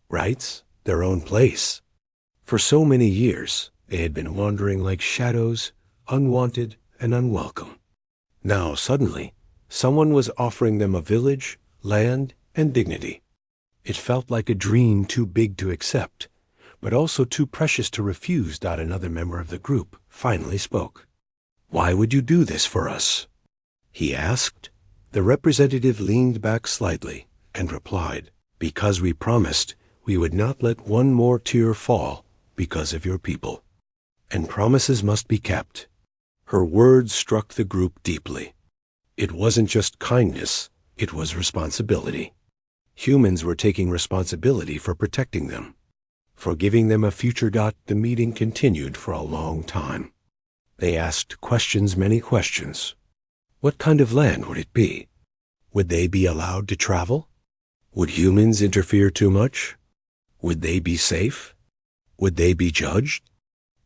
Rights? Their own place. For so many years, they had been wandering like shadows, unwanted and unwelcome. Now, suddenly, someone was offering them a village, land, and dignity. It felt like a dream too big to accept, but also too precious to refuse. Another member of the group finally spoke. "Why would you do this for us?" he asked. The representative leaned back slightly and replied, "Because we promised we would not let one more tear fall because of your people. And promises must be kept." Her words struck the group deeply. It wasn't just kindness, it was responsibility. Humans were taking responsibility for protecting them, for giving them a future. The meeting continued for a long time. They asked questions, many questions. What kind of land would it be? Would they be allowed to travel? Would humans interfere too much? Would they be safe? Would they be judged?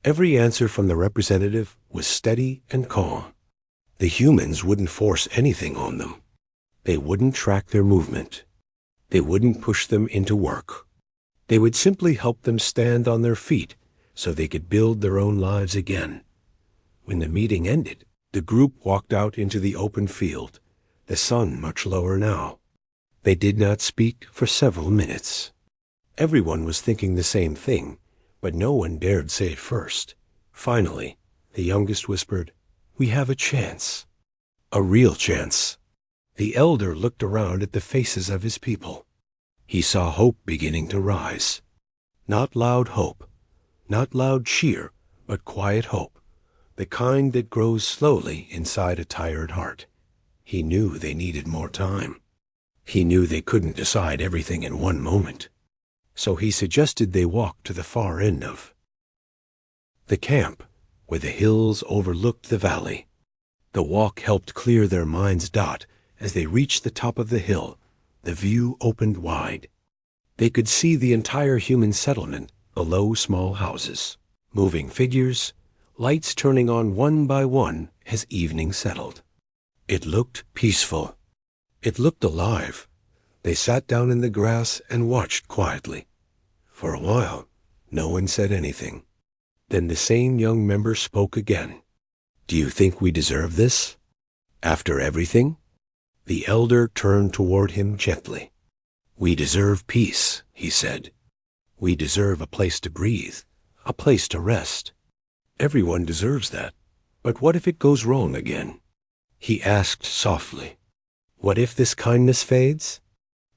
Every answer from the representative was steady and calm. The humans wouldn't force anything on them. They wouldn't track their movement. They wouldn't push them into work. They would simply help them stand on their feet so they could build their own lives again. When the meeting ended, the group walked out into the open field, the sun much lower now. They did not speak for several minutes. Everyone was thinking the same thing, but no one dared say it first. Finally, the youngest whispered, "We have a chance. A real chance." The elder looked around at the faces of his people. He saw hope beginning to rise. Not loud hope, not loud cheer, but quiet hope, the kind that grows slowly inside a tired heart. He knew they needed more time. He knew they couldn't decide everything in one moment. So he suggested they walk to the far end of the camp, where the hills overlooked the valley. The walk helped clear their minds. As they reached the top of the hill, the view opened wide. They could see the entire human settlement below, small houses, moving figures, lights turning on one by one as evening settled. It looked peaceful. It looked alive. They sat down in the grass and watched quietly. For a while, no one said anything. Then the same young member spoke again. "Do you think we deserve this? After everything?" The elder turned toward him gently. "We deserve peace," he said. "We deserve a place to breathe, a place to rest. Everyone deserves that. But what if it goes wrong again?" He asked softly, "What if this kindness fades?"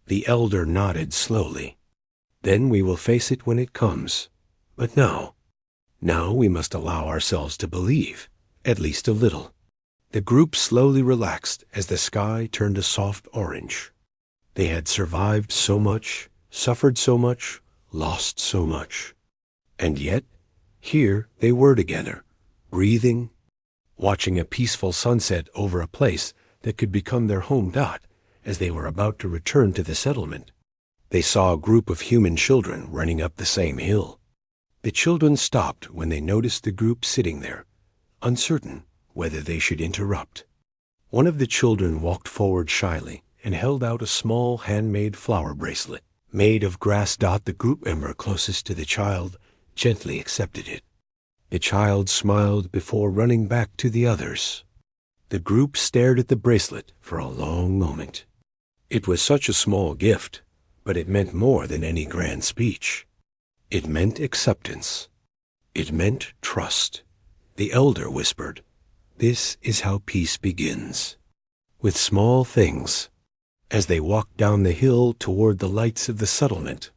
The elder nodded slowly. "Then we will face it when it comes. But now we must allow ourselves to believe, at least a little." The group slowly relaxed as the sky turned a soft orange. They had survived so much, suffered so much, lost so much. And yet, here they were together, breathing, watching a peaceful sunset over a place that could become their home. As they were about to return to the settlement, they saw a group of human children running up the same hill. The children stopped when they noticed the group sitting there, uncertain whether they should interrupt. One of the children walked forward shyly and held out a small handmade flower bracelet made of grass. The group member closest to the child gently accepted it. The child smiled before running back to the others. The group stared at the bracelet for a long moment. It was such a small gift, but it meant more than any grand speech. It meant acceptance. It meant trust. The elder whispered, "This is how peace begins, with small things." As they walked down the hill toward the lights of the settlement,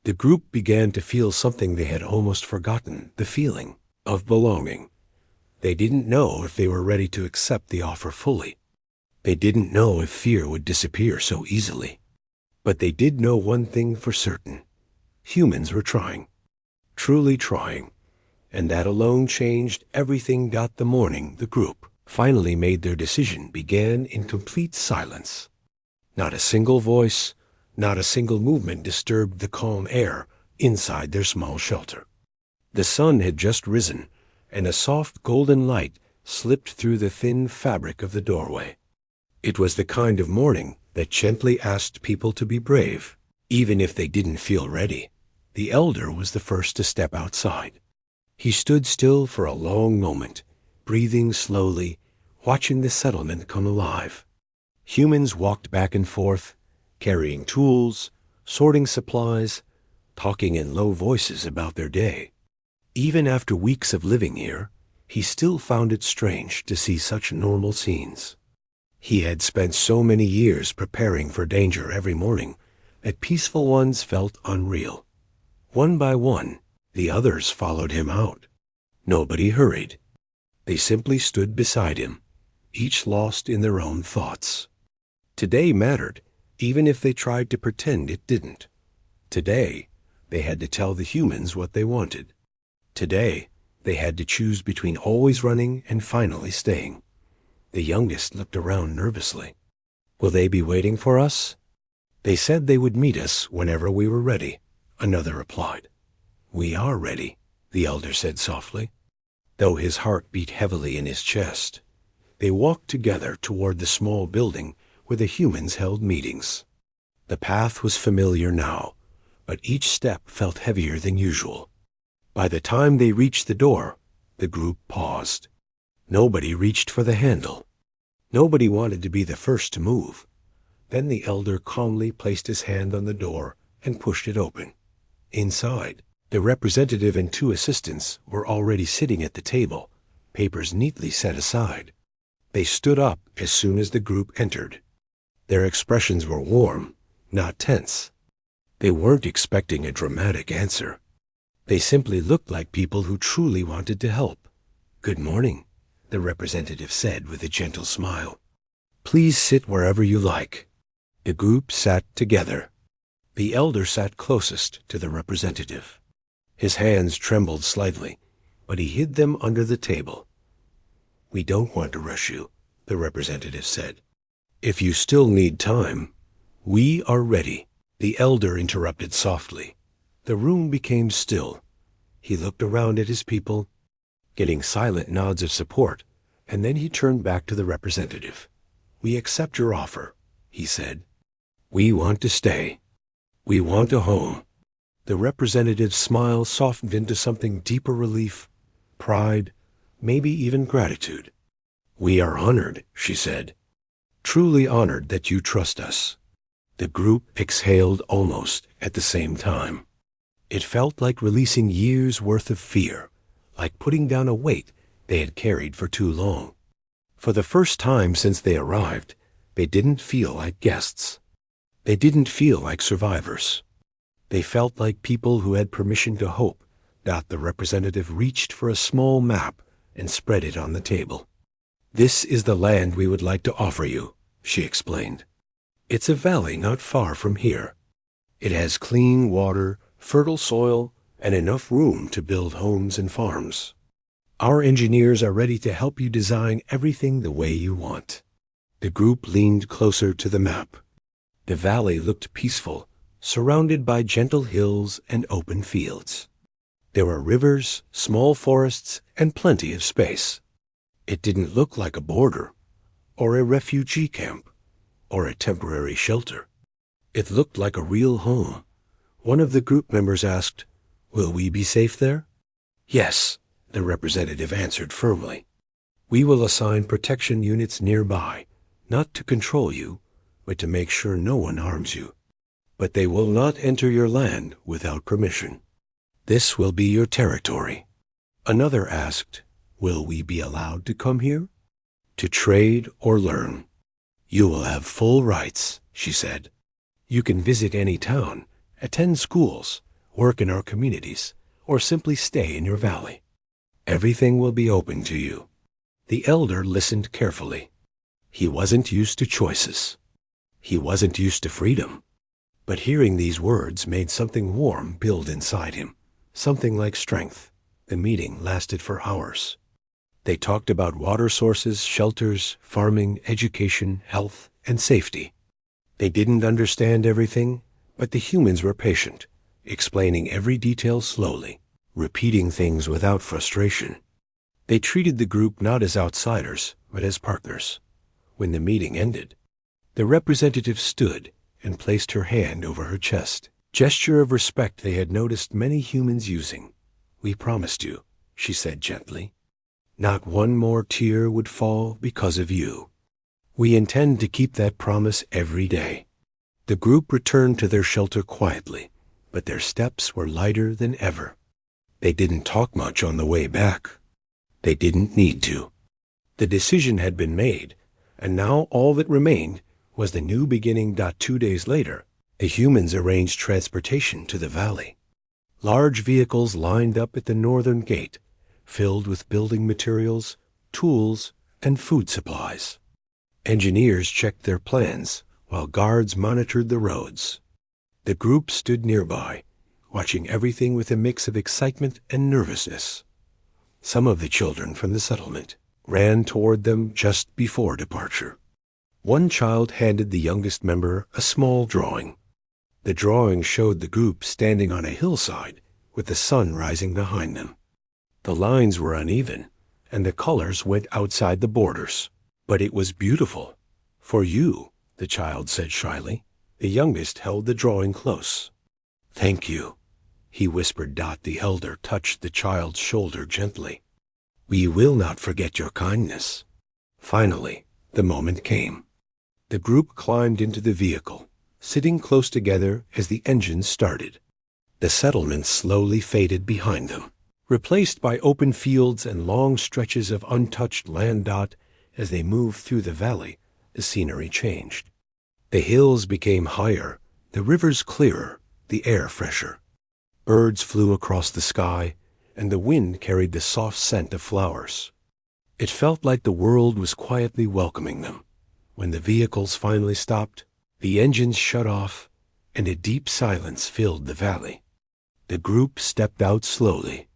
the group began to feel something they had almost forgotten, the feeling of belonging. They didn't know if they were ready to accept the offer fully. They didn't know if fear would disappear so easily. But they did know one thing for certain. Humans were trying, truly trying. And that alone changed everything. The morning the group finally made their decision began in complete silence. Not a single voice, not a single movement disturbed the calm air inside their small shelter. The sun had just risen, and a soft golden light slipped through the thin fabric of the doorway. It was the kind of morning that gently asked people to be brave, even if they didn't feel ready. The elder was the first to step outside. He stood still for a long moment, breathing slowly, watching the settlement come alive. Humans walked back and forth, carrying tools, sorting supplies, talking in low voices about their day. Even after weeks of living here, he still found it strange to see such normal scenes. He had spent so many years preparing for danger every morning that peaceful ones felt unreal. One by one, the others followed him out. Nobody hurried. They simply stood beside him, each lost in their own thoughts. Today mattered, even if they tried to pretend it didn't. Today, they had to tell the humans what they wanted. Today, they had to choose between always running and finally staying. The youngest looked around nervously. "Will they be waiting for us?" "They said they would meet us whenever we were ready," another replied. "We are ready," the elder said softly, though his heart beat heavily in his chest. They walked together toward the small building where the humans held meetings. The path was familiar now, but each step felt heavier than usual. By the time they reached the door, the group paused. Nobody reached for the handle. Nobody wanted to be the first to move. Then the elder calmly placed his hand on the door and pushed it open. Inside, the representative and two assistants were already sitting at the table, papers neatly set aside. They stood up as soon as the group entered. Their expressions were warm, not tense. They weren't expecting a dramatic answer. They simply looked like people who truly wanted to help. "Good morning," the representative said with a gentle smile. "Please sit wherever you like." The group sat together. The elder sat closest to the representative. His hands trembled slightly, but he hid them under the table. "We don't want to rush you," the representative said. "If you still need time, we are ready." The elder interrupted softly. The room became still. He looked around at his people, getting silent nods of support, and then he turned back to the representative. "We accept your offer," he said. "We want to stay. We want a home." The representative's smile softened into something deeper relief, pride, maybe even gratitude. "We are honored," she said. "Truly honored that you trust us." The group exhaled almost at the same time. It felt like releasing years' worth of fear, like putting down a weight they had carried for too long. For the first time since they arrived, they didn't feel like guests. They didn't feel like survivors. They felt like people who had permission to hope. The representative reached for a small map and spread it on the table. "This is the land we would like to offer you," she explained. "It's a valley not far from here. It has clean water, fertile soil, and enough room to build homes and farms. Our engineers are ready to help you design everything the way you want." The group leaned closer to the map. The valley looked peaceful, surrounded by gentle hills and open fields. There were rivers, small forests, and plenty of space. It didn't look like a border, or a refugee camp, or a temporary shelter. It looked like a real home. One of the group members asked, "Will we be safe there?" "Yes," the representative answered firmly. "We will assign protection units nearby, not to control you, but to make sure no one harms you. But they will not enter your land without permission. This will be your territory." Another asked, "Will we be allowed to come here?" "To trade or learn. You will have full rights," she said. "You can visit any town, attend schools, work in our communities, or simply stay in your valley. Everything will be open to you." The elder listened carefully. He wasn't used to choices. He wasn't used to freedom. But hearing these words made something warm build inside him, something like strength. The meeting lasted for hours. They talked about water sources, shelters, farming, education, health, and safety. They didn't understand everything, but the humans were patient, explaining every detail slowly, repeating things without frustration. They treated the group not as outsiders, but as partners. When the meeting ended, The representative stood and placed her hand over her chest, gesture of respect they had noticed many humans using. "We promised you," she said gently. "Not one more tear would fall because of you. We intend to keep that promise every day." The group returned to their shelter quietly, but their steps were lighter than ever. They didn't talk much on the way back. They didn't need to. The decision had been made, and now all that remained was the new beginning. 2 days later, the humans arranged transportation to the valley. Large vehicles lined up at the northern gate, filled with building materials, tools, and food supplies. Engineers checked their plans, while guards monitored the roads. The group stood nearby, watching everything with a mix of excitement and nervousness. Some of the children from the settlement ran toward them just before departure. One child handed the youngest member a small drawing. The drawing showed the group standing on a hillside with the sun rising behind them. The lines were uneven, and the colors went outside the borders. "But it was beautiful. For you," the child said shyly. The youngest held the drawing close. "Thank you," he whispered. The elder touched the child's shoulder gently. "We will not forget your kindness." Finally, the moment came. The group climbed into the vehicle, sitting close together as the engines started. The settlement slowly faded behind them, replaced by open fields and long stretches of untouched land. As they moved through the valley, the scenery changed. The hills became higher, the rivers clearer, the air fresher. Birds flew across the sky, and the wind carried the soft scent of flowers. It felt like the world was quietly welcoming them. When the vehicles finally stopped, the engines shut off, and a deep silence filled the valley. The group stepped out slowly.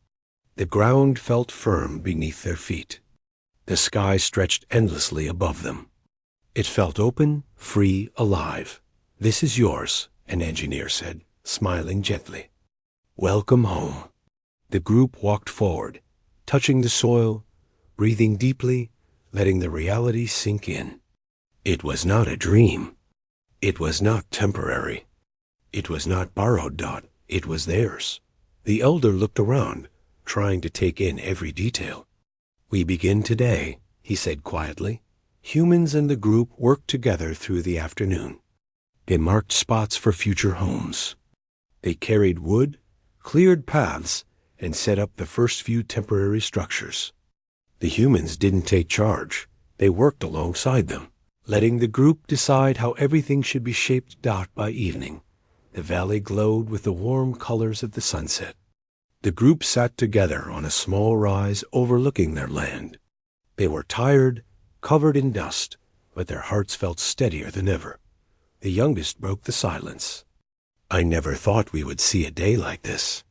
The ground felt firm beneath their feet. The sky stretched endlessly above them. It felt open, free, alive. "This is yours," an engineer said, smiling gently. "Welcome home." The group walked forward, touching the soil, breathing deeply, letting the reality sink in. It was not a dream. It was not temporary. It was not borrowed. It was theirs. The elder looked around, trying to take in every detail. "We begin today," he said quietly. Humans and the group worked together through the afternoon. They marked spots for future homes. They carried wood, cleared paths, and set up the first few temporary structures. The humans didn't take charge. They worked alongside them, letting the group decide how everything should be shaped. By evening, the valley glowed with the warm colors of the sunset. The group sat together on a small rise overlooking their land. They were tired, covered in dust, but their hearts felt steadier than ever. The youngest broke the silence. "I never thought we would see a day like this."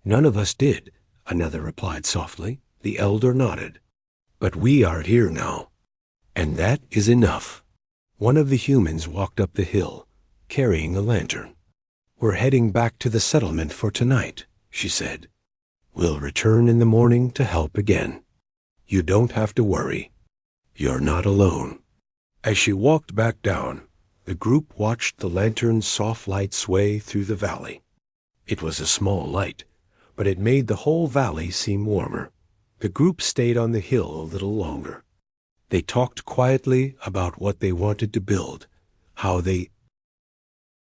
"None of us did," another replied softly. The elder nodded. "But we are here now, and that is enough." One of the humans walked up the hill, carrying a lantern. "We're heading back to the settlement for tonight," she said. "We'll return in the morning to help again. You don't have to worry. You're not alone." As she walked back down, the group watched the lantern's soft light sway through the valley. It was a small light, but it made the whole valley seem warmer. The group stayed on the hill a little longer. They talked quietly about what they wanted to build, how they